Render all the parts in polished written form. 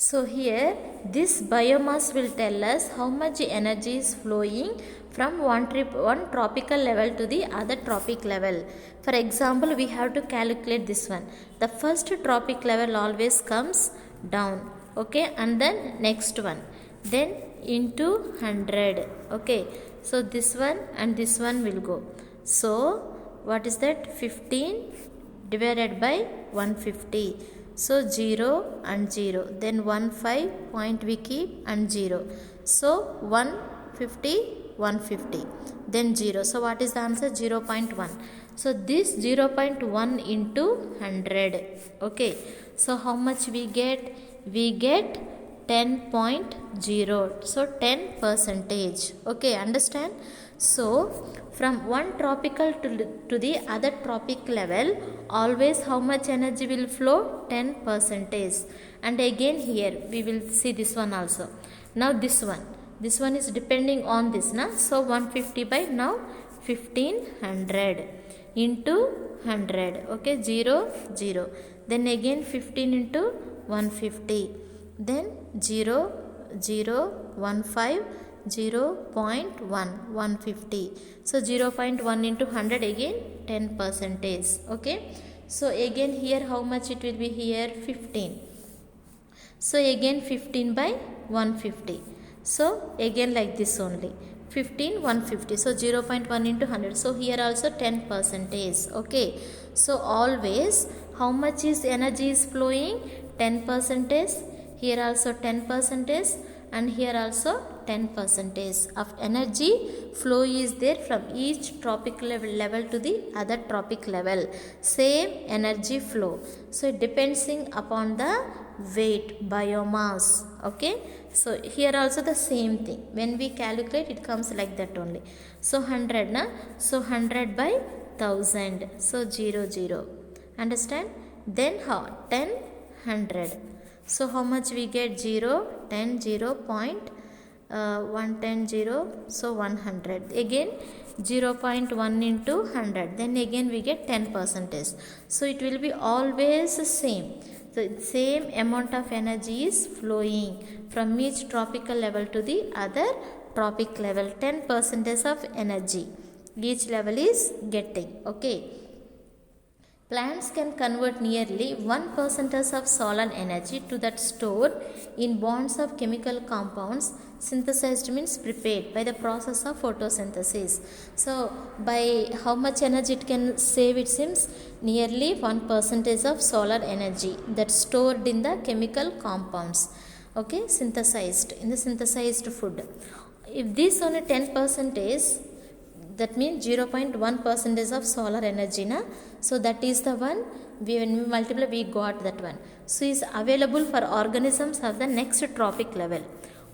So here this biomass will tell us how much energy is flowing from one tropical level to the other tropic level. For example, we have to calculate this one. The first tropic level always comes down, okay, and then next one, then into 100, okay. So this one and this one will go. So what is that? 15 divided by 150. So 0 and 0, then 1 5 point we keep and 0. So 150 150, then 0. So what is the answer? 0.1. So this 0.1 into 100, okay. So how much we get? We get 10.0, so 10 percentage, okay, understand. So from one tropical to the other tropic level, always how much energy will flow? 10 percentage. And again here we will see this one also. Now this one is depending on this, na? So 150 by now 1500 into 100, okay, 0 0, then again 15 into 150, then 0 0 1 5 0.1 150. So 0.1 into 100, again 10 percentage, okay. So again here how much it will be? Here 15. So again 15 by 150. So again like this only, 15 150. So 0.1 into 100. So here also 10 percentage, okay. So always how much is energy is flowing? 10 percentage. Here also 10 percentage, and here also 10 percentage of energy flow is there from each tropic level to the other tropic level. Same energy flow. So it depending upon the weight, biomass, okay. So here also the same thing. When we calculate, it comes like that only. So 100, na? So 100 by 1000. So 0 0. Understand? Then how? 10 100. So how much we get? 0 10 0 point 110 0. So 100. Again 0.1 into 100. Then again we get 10 percentage. So it will be always same. So same amount of energy is flowing from each tropical level to the other tropic level. 10 percentage of energy each level is getting, okay. Plants can convert nearly 1% of solar energy to that stored in bonds of chemical compounds. Synthesized means prepared by the process of photosynthesis. So by how much energy it can save? It seems nearly 1% of solar energy that's stored in the chemical compounds, okay, synthesized in the synthesized food. If this only 10%, that means 0.1 percentage of solar energy, na? So that is the one, when we multiply we got that one. So is available for organisms of the next tropic level.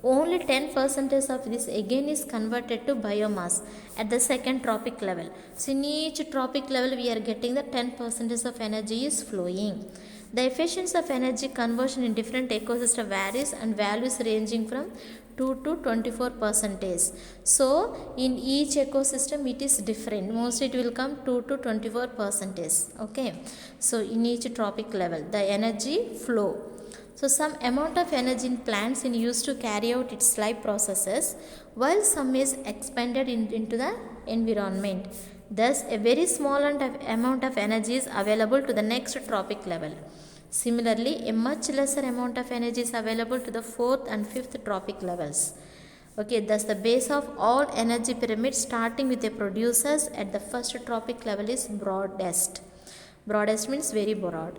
Only 10 percentage of this again is converted to biomass at the second tropic level. So in each tropic level we are getting the 10 percentage of energy is flowing. The efficiency of energy conversion in different ecosystems varies, and values ranging from 2 to 24 percentage. So in each ecosystem it is different. Mostly it will come 2 to 24 percentage, okay. So in each tropic level the energy flow. So some amount of energy in plants is used to carry out its life processes, while some is expended into the environment. Thus a very small amount of energy is available to the next tropic level. Similarly, a much lesser amount of energy is available to the fourth and fifth tropic levels. Okay, thus the base of all energy pyramid starting with the producers at the first tropic level is broadest. Broadest means very broad.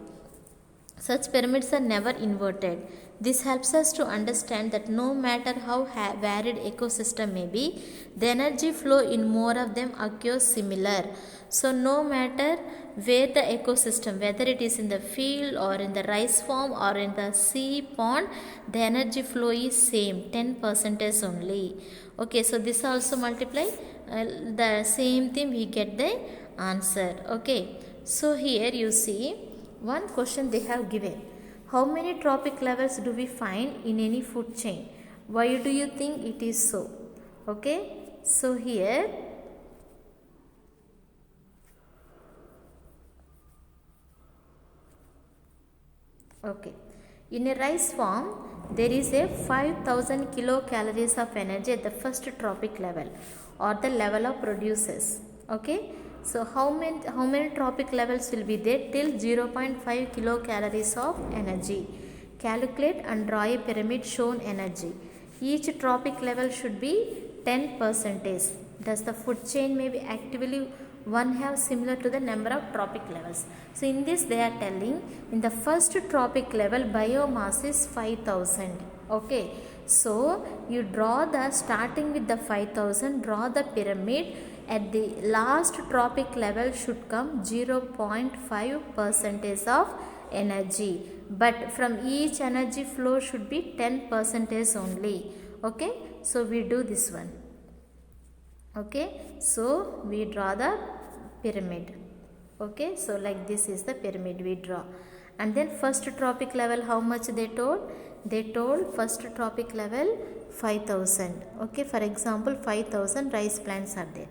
Such pyramids are never inverted. This helps us to understand that no matter how varied ecosystem may be, the energy flow in more of them occurs similar. So no matter where the ecosystem, whether it is in the field or in the rice farm or in the sea pond, the energy flow is same, 10% only. Okay, so this also multiply the same thing, we get the answer. Okay, so here you see one question they have given. How many tropic levels do we find in any food chain? Why do you think it is so? Okay, so here okay, In a rice farm, there is a 5000 kilocalories of energy at the first tropic level or the level of producers. Okay, so how many tropic levels will be there? Till 0.5 kilocalories of energy. Calculate and draw a pyramid shown energy. Each tropic level should be 10%. Thus the food chain may be actively one half similar to the number of tropic levels. So in this they are telling in the first tropic level biomass is 5000. Okay, so you draw the starting with the 5000, draw the pyramid. At the last tropic level should come 0.5% of energy, but from each energy flow should be 10% only. Okay, so we do this one. Okay, so we draw the pyramid. Okay, so like this is the pyramid we draw. And then first tropic level, how much they told? They told first tropic level 5000. Okay, for example 5000 rice plants are there.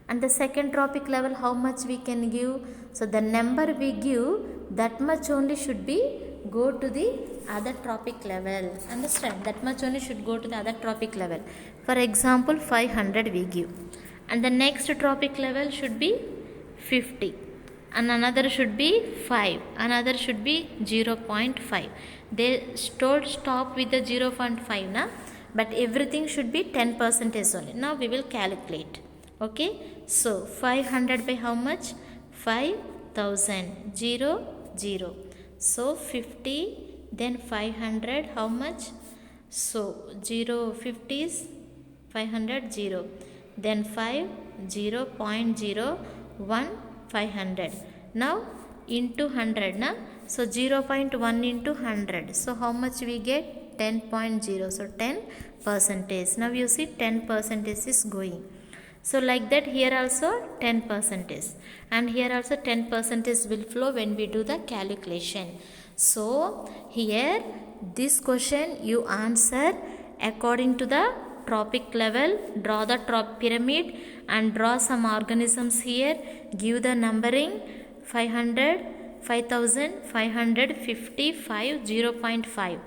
And the second tropic level, how much we can give? So the number we give, that much only should be go to the other tropic level. Understand? That much only should go to the other tropic level. For example 500 we give. And the next tropic level should be 50. And another should be 5. Another should be 0.5. They told stop with the 0.5 na? But everything should be 10% only. Now we will calculate. Okay, so 500 by how much? 5000. 0, 0. So 50, then 500, how much? So 0, 50 is 500, 0. Then 5, 0, 0.01, 500. Now into 100, na? So 0.1 into 100. So how much we get? 10.0. So 10%. Now you see 10% is going. So like that here also 10%, and here also 10% will flow when we do the calculation. So here this question you answer according to the tropic level, draw the pyramid and draw some organisms here, give the numbering 500, 5555, 0.5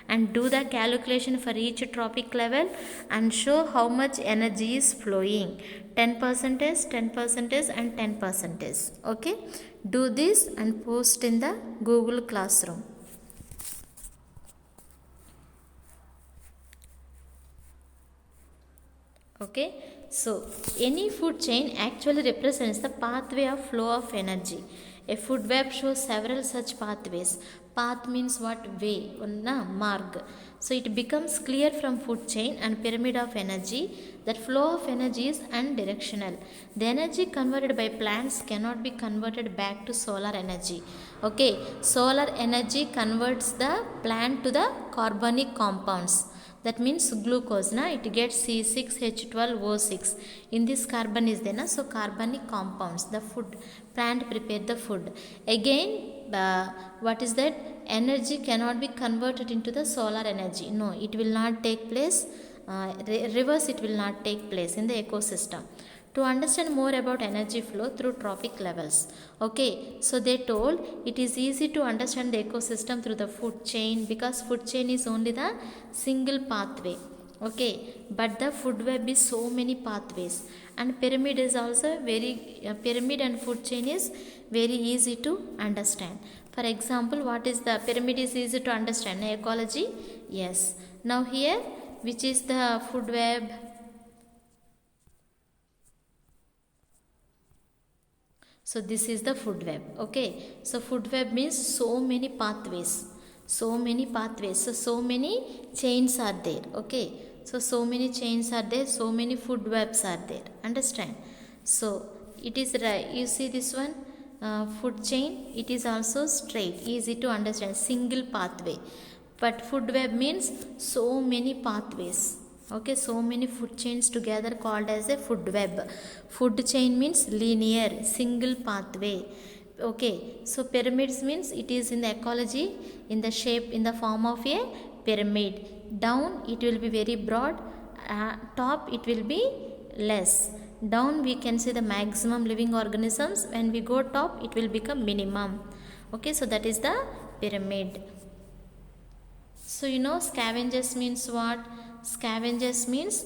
and do the calculation for each tropic level and show how much energy is flowing. 10%, 10% and 10%. Okay, do this and post in the Google Classroom. Okay, so any food chain actually represents the pathway of flow of energy. A food web shows several such pathways. Path means what? Way, marg. So it becomes clear from food chain and pyramid of energy that flow of energy is unidirectional. The energy converted by plants cannot be converted back to solar energy. Okay, solar energy converts the plant to the carbonic compounds. That means glucose, na? It gets C6H12O6. In this carbon is there, na? So carbonic compounds, the food, plant prepare the food. Again, what is that? Energy cannot be converted into the solar energy. No, it will not take place. Reverse, it will not take place in the ecosystem. To understand more about energy flow through trophic levels. Okay, so they told it is easy to understand the ecosystem through the food chain because food chain is only the single pathway. Okay, but the food web is so many pathways, and pyramid is also pyramid and food chain is very easy to understand. For example, what is the pyramid is easy to understand? Ecology? Yes. Now here, which is the food web? So this is the food web. Okay, so food web means so many pathways. So many pathways. So many chains are there. Okay, so many chains are there. So many food webs are there. Understand? So it is right. You see this one, food chain. It is also straight, easy to understand, single pathway. But food web means so many pathways. Okay, so many food chains together called as a food web. Food chain means linear, single pathway. Okay, so pyramids means it is in the ecology, in the shape, in the form of a pyramid. Down it will be very broad, top it will be less. Down we can see the maximum living organisms. When we go top, it will become minimum. Okay, so that is the pyramid. So you know scavengers means what? Scavengers means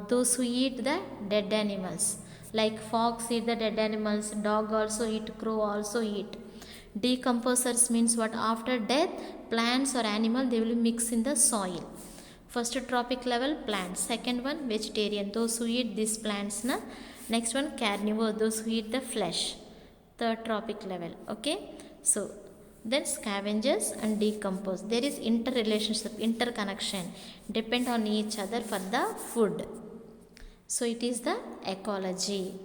those who eat the dead animals. Like fox eat the dead animals, dog also eat, crow also eat. Decomposers means what? After death, plants or animal they will mix in the soil. First trophic level plants, second one vegetarian, those who eat these plants na. Next one carnivore, those who eat the flesh. Third trophic level. Okay, so then scavengers and decompose, there is interrelationship, interconnection, depend on each other for the food. So it is the ecology.